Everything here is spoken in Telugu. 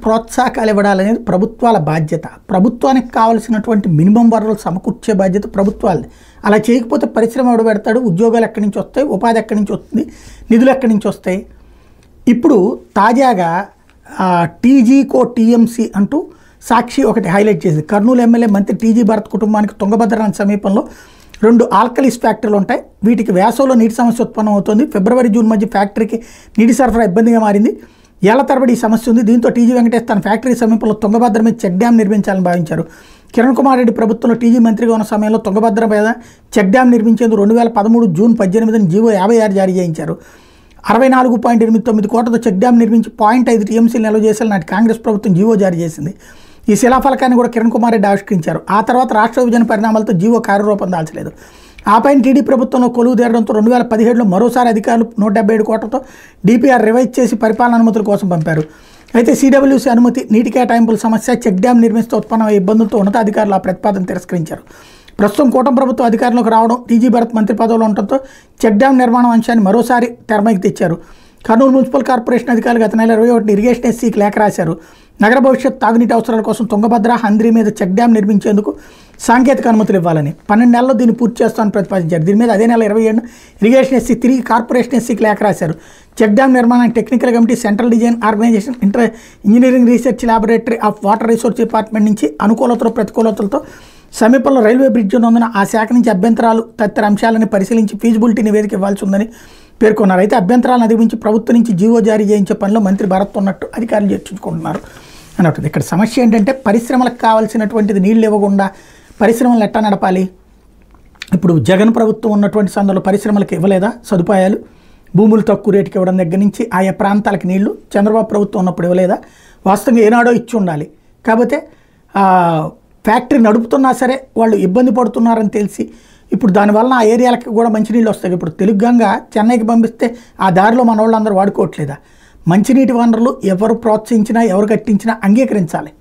ప్రోత్సాహకాలు ఇవ్వడాలనేది ప్రభుత్వాల బాధ్యత. ప్రభుత్వానికి కావాల్సినటువంటి మినిమం వనరులు సమకూర్చే బాధ్యత ప్రభుత్వాలది. అలా చేయకపోతే పరిశ్రమ ఎవడు పెడతాడు? ఉద్యోగాలు ఎక్కడి నుంచి వస్తాయి? ఉపాధి ఎక్కడి నుంచి వస్తుంది? నిధులు ఎక్కడి నుంచి వస్తాయి? ఇప్పుడు తాజాగా టీజీకో-టీఎంసీ అంటూ సాక్షి ఒకటి హైలైట్ చేసింది. కర్నూలు ఎమ్మెల్యే మంత్రి టీజీ భరత్ కుటుంబానికి తుంగభద్ర నది సమీపంలో 2 ఆల్కలీస్ ఫ్యాక్టరీలు ఉంటాయి. వీటికి వేసవిలో నీటి సమస్య ఉత్పన్నం అవుతుంది. ఫిబ్రవరి, జూన్ మధ్య ఫ్యాక్టరీకి నీటి సరఫరా ఇబ్బందిగా మారింది. ఏళ్ల తరబడి ఈ సమస్య ఉంది. దీంతో టీజీ వెంకటేష్ తన ఫ్యాక్టరీ సమీపంలో తుంగభద్ర మీద చెక్ డ్యాం నిర్మించాలని భావించారు. కిరణ్ కుమార్ రెడ్డి ప్రభుత్వంలో టీజీ మంత్రిగా ఉన్న సమయంలో తుంగభద్ర మీద చెక్ డ్యాం నిర్మించేందుకు 2013 జూన్ 18న జీవో 56 జారీ చేయించారు. 64.89 కోట్లతో చెక్ డ్యాం నిర్మించి 0.5 టీఎంసీలు నిల్వ చేసేలా నాటి కాంగ్రెస్ ప్రభుత్వం జీవో జారీ చేసింది. ఈ శిలాఫలకాన్ని కూడా కిరణ్ కుమార్ రెడ్డి ఆవిష్కరించారు. ఆ తర్వాత రాష్ట్ర విభజన పరిణామాలతో జీవో కార్యరూపం దాల్చలేదు. ఆ పైన టీడీ ప్రభుత్వంలో కొలువు తీరడంతో 2017లో మరోసారి అధికారులు 177 కోట్లతో డిపిఆర్ రివైజ్ చేసి పరిపాలన అనుమతుల కోసం పంపారు. అయితే సిడబ్ల్యూసీ అనుమతి, నీటి కేటాయింపుల సమస్య, చెక్ డ్యాం నిర్మిస్తూ ఉత్పన్నమయ్యే ఇబ్బందులతో ఉన్నతాధికారులు ఆ ప్రతిపాదన తిరస్కరించారు. ప్రస్తుతం కూటమి ప్రభుత్వం అధికారంలోకి రావడం, టీజీ భరత్ మంత్రి పదవిలో ఉండటంతో చెక్ డ్యాం నిర్మాణం అంశాన్ని మరోసారి తెరమైకి తెచ్చారు. కర్నూలు మున్సిపల్ కార్పొరేషన్ అధికారులు గత నెల 21 ఇరిగేషన్ ఎస్సీకి లేఖ రాశారు. నగర భవిష్యత్ తాగునీటి అవసరాల కోసం తుంగభద్ర, హంద్రీ మీద చెక్ డ్యాం నిర్మించేందుకు సాంకేతిక అనుమతులు ఇవ్వాలని 12 నెలల్లో దీన్ని పూర్తి చేస్తామని ప్రతిపాదించారు. దీని మీద అదే నెల 27 ఇరిగేషన్ ఎస్సీ తిరిగి కార్పొరేషన్ ఎస్సీకి లేఖ రాశారు. చెక్ డ్యాం నిర్మాణానికి technical committee, central design organisation, engineering research laboratory of water resource department నుంచి అనుకూలతలు ప్రతికూలతలతో సమీపంలో రైల్వే బ్రిడ్జ్ ఉన్నందున ఆ శాఖ నుంచి అభ్యంతరాలు తదితర అంశాలను పరిశీలించి ఫీజిబిలిటీ నివేదిక ఇవ్వాల్సి ఉందని పేర్కొన్నారు. అయితే అభ్యంతరాలను అధిగమించి ప్రభుత్వం నుంచి జీవో జారీ చేయించే పనిలో మంత్రి భరత్ ఉన్నట్టు అధికారులు చర్చించుకుంటున్నారు అని ఉంటుంది. ఇక్కడ సమస్య ఏంటంటే పరిశ్రమలకు కావాల్సినటువంటిది నీళ్ళు ఇవ్వకుండా పరిశ్రమలు ఎట్టా నడపాలి? ఇప్పుడు జగన్ ప్రభుత్వం ఉన్నటువంటి సందర్భంలో పరిశ్రమలకు ఇవ్వలేదా సదుపాయాలు? భూములు తక్కువ రేటుకి ఇవ్వడం దగ్గర నుంచి ఆయా ప్రాంతాలకు నీళ్లు చంద్రబాబు ప్రభుత్వం ఉన్నప్పుడు ఇవ్వలేదా? వాస్తవంగా ఏనాడో ఇచ్చి ఉండాలి. కాకపోతే ఫ్యాక్టరీ నడుపుతున్నా సరే వాళ్ళు ఇబ్బంది పడుతున్నారని తెలిసి ఇప్పుడు దానివల్ల ఆ ఏరియాలకి కూడా మంచినీళ్ళు వస్తాయి. ఇప్పుడు తెలుగుగంగా చెన్నైకి పంపిస్తే ఆ దారిలో మన వాళ్ళందరూ వాడుకోవట్లేదా? మంచినీటి వనరులు ఎవరు ప్రోత్సహించినా ఎవరు కట్టించినా అంగీకరించాలి.